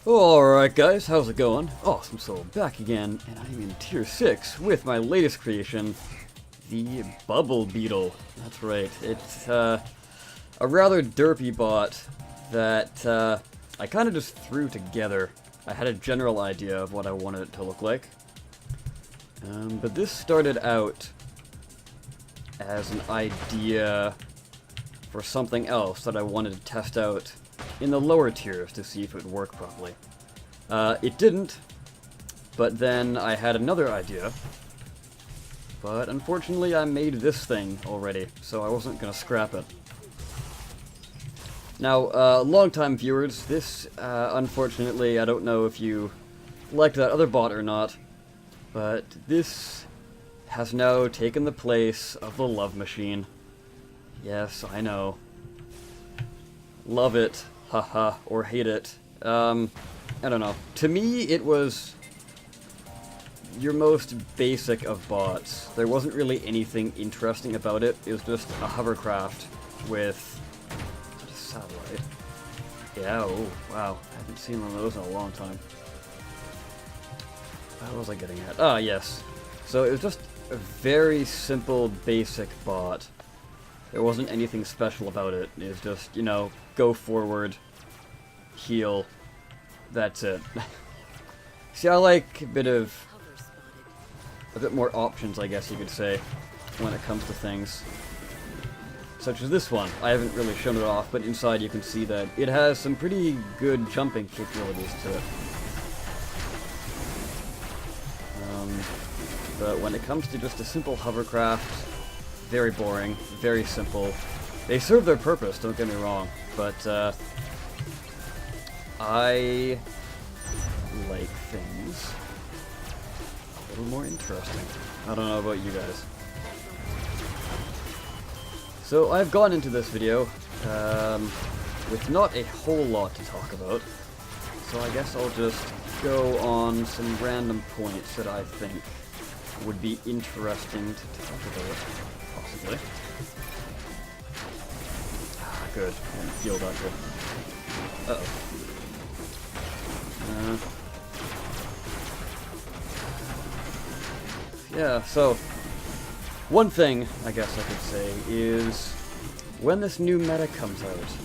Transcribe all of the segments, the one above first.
Alright guys, how's it going? Awesome Soul back again, and I'm in Tier 6 with my latest creation, the Bubble Beetle. That's right, it's a rather derpy bot that I kind of just threw together. I had a general idea of what I wanted it to look like. But this started out as an idea for something else that I wanted to test out in the lower tiers to see if it would work properly. It didn't, but then I had another idea, but unfortunately I made this thing already, so I wasn't gonna scrap it. Now, long-time viewers, this, unfortunately, I don't know if you liked that other bot or not, but this has now taken the place of the love machine. Yes, I know. Love it. Haha, or hate it. I don't know. To me, it was your most basic of bots. There wasn't really anything interesting about it. It was just a hovercraft with a satellite. Yeah, oh, wow. I haven't seen one of those in a long time. What was I getting at? Ah, yes. So it was just a very simple, basic bot. There wasn't anything special about it. It was just, you know, go forward, heal, that's it. See, I like a bit more options, I guess you could say, when it comes to things. Such as this one. I haven't really shown it off, but inside you can see that it has some pretty good jumping capabilities to it. But when it comes to just a simple hovercraft, very boring, very simple. They serve their purpose, don't get me wrong, but I like things a little more interesting. I don't know about you guys. So I've gone into this video with not a whole lot to talk about, so I guess I'll just go on some random points that I think would be interesting to talk about. Possibly. Ah, good. I haven't healed that good. Uh-oh. Yeah, so one thing I guess I could say is when this new meta comes out,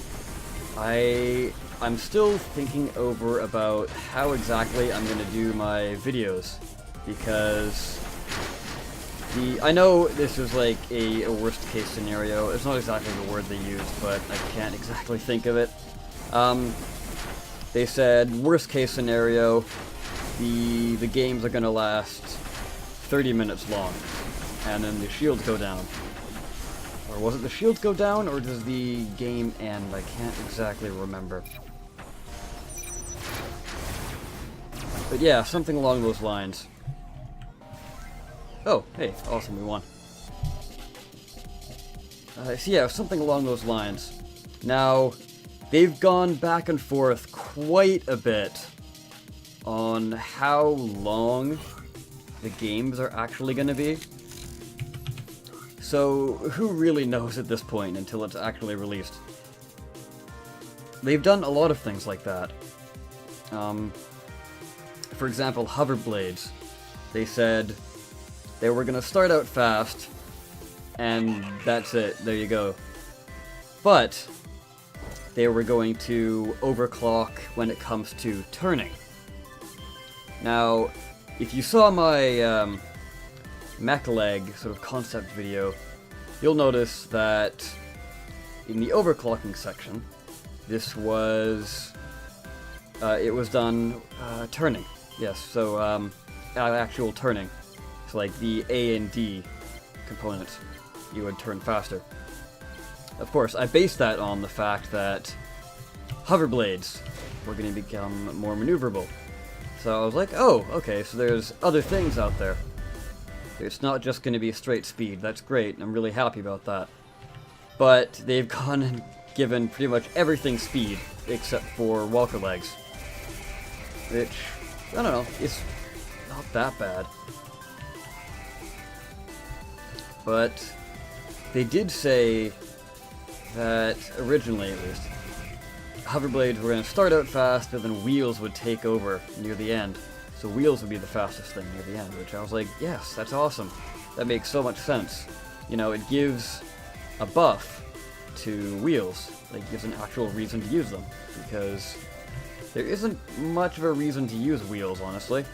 I'm still thinking over about how exactly I'm gonna do my videos, because I know this is like a worst case scenario. It's not exactly the word they used, but I can't exactly think of it. They said worst case scenario, the games are gonna last 30 minutes long, and then the shields go down. Or was it the shields go down, or does the game end? I can't exactly remember. But yeah, something along those lines. Oh, hey, awesome, we won. So yeah, something along those lines. Now, they've gone back and forth quite a bit on how long the games are actually going to be. So, who really knows at this point until it's actually released? They've done a lot of things like that. For example, hoverblades. They said they were going to start out fast, and that's it, there you go. But they were going to overclock when it comes to turning. Now, if you saw my mech leg sort of concept video, you'll notice that in the overclocking section, this was, it was done turning. Yes, so actual turning. So like the A and D components, you would turn faster. Of course, I based that on the fact that hoverblades were going to become more maneuverable. So I was like, oh, okay, so there's other things out there. It's not just going to be straight speed. That's great, and I'm really happy about that. But they've gone and given pretty much everything speed, except for walker legs. Which, I don't know, it's not that bad. But they did say that, originally at least, hoverblades were going to start out fast, but then wheels would take over near the end. So wheels would be the fastest thing near the end, which I was like, yes, that's awesome. That makes so much sense. You know, it gives a buff to wheels. It gives an actual reason to use them, because there isn't much of a reason to use wheels, honestly.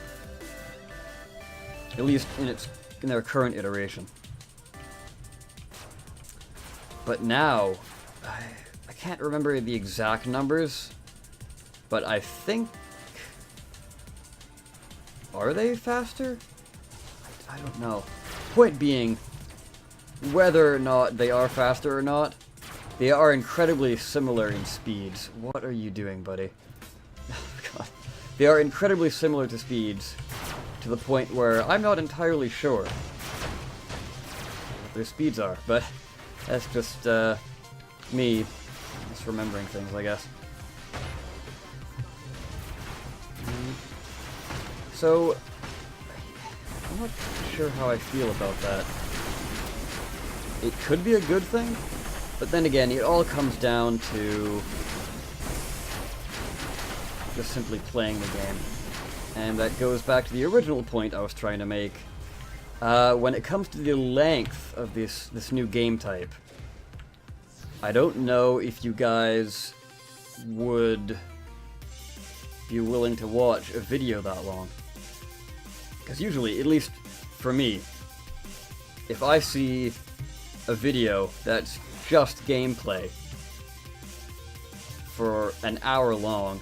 At least in their current iteration. But now, I can't remember the exact numbers, but I think... Are they faster? I don't know. Point being, whether or not they are faster or not, they are incredibly similar in speeds. What are you doing, buddy? God. They are incredibly similar to speeds, to the point where I'm not entirely sure what their speeds are, but that's just me misremembering things, I guess. So, I'm not sure how I feel about that. It could be a good thing, but then again, it all comes down to just simply playing the game. And that goes back to the original point I was trying to make. When it comes to the length of this new game type, I don't know if you guys would be willing to watch a video that long. Because usually, at least for me, if I see a video that's just gameplay for an hour long,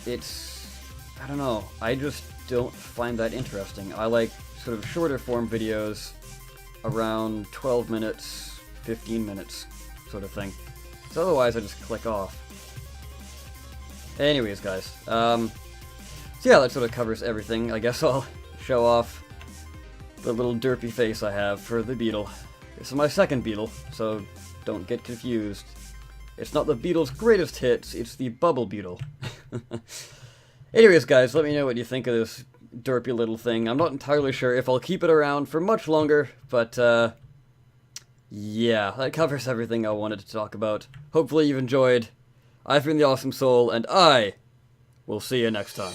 I don't know, I just don't find that interesting. I like sort of shorter form videos, around 12 minutes, 15 minutes, sort of thing. So otherwise I just click off. Anyways, guys, so yeah, that sort of covers everything. I guess I'll show off the little derpy face I have for the Beetle. This is my second Beetle, so don't get confused. It's not the Beetle's greatest hits, it's the Bubble Beetle. Anyways, guys, let me know what you think of this derpy little thing. I'm not entirely sure if I'll keep it around for much longer, but yeah, that covers everything I wanted to talk about. Hopefully you've enjoyed. I've been the Awesome Soul, and I will see you next time.